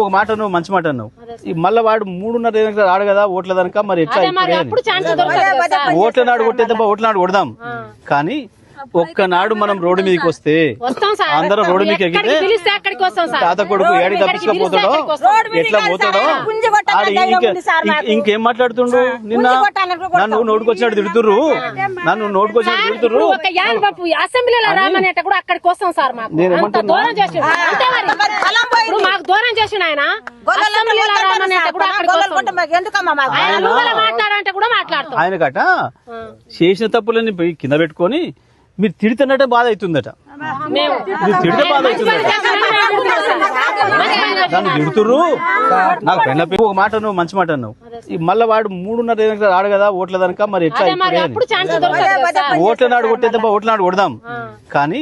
ఒక మాట అన్నావు, మంచి మాట అన్నావు. మళ్ళీ వాడు 3.5 ఆడు కదా ఓట్ల దనక మరి ఎట్లా ఓట్ల నాడు కొట్టే తప్ప ఓట్ల నాడు కొడదాం. కానీ ఒక్కనాడు మనం రోడ్డు మీదకి వస్తే అందరం రోడ్డు మీదకి ఎక్కితే తాత కొడుకు ఏడి తప్పించుకోపోతాడో ఎట్లా పోతాడో ఇంకేం మాట్లాడుతుండు. నిన్న నన్ను నోటుకొచ్చినట్టు తిడుతుర్రు, నన్ను నోటుకొచ్చినట్టు తిడుతుర్రు. ఆయన కట చేసిన తప్పులని కింద పెట్టుకొని మీరు తిడుతున్నట్టే బాధ అవుతుందట. మీరు తిడితే బాధ అవుతుందట. నన్ను తిడుతుర్రు, నాకు పెళ్ళ ఒక మాట అన్నావు, మంచి మాట అన్నావు. మళ్ళీ వాడు 3.5 ఆడు కదా ఓట్ల దనక మరి ఎట్లా ఓట్ల నాడు కొట్టే తప్ప ఓట్ల నాడు కొడదాం. కానీ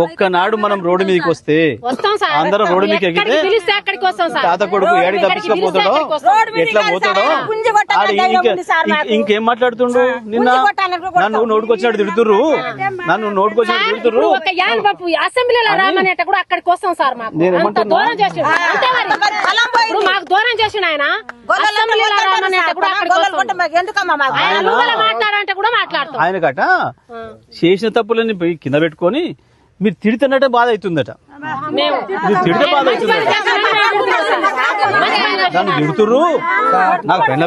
ఒక్కనాడు మనం రోడ్డు మీదకి వస్తే అందరం రోడ్డు మీదకి ఎక్కితే తాత కొడుకు ఏడి తప్పించుకోపోతాడో ఎట్లా పోతాడో ఇంకేం మాట్లాడుతుండు. నిన్న నన్ను నోటుకొచ్చినట్టు తిడుతుర్రు, నన్ను నోటుకొచ్చినట్టు తిడుతుర్రు. ఆయన కట చేసిన తప్పులని కింద పెట్టుకొని మీరు తిడుతున్నట్టే బాధ అవుతుందట. మీరు తిడితే బాధ అవుతుందట. నన్ను తిడుతుర్రు, నాకు పెళ్ళ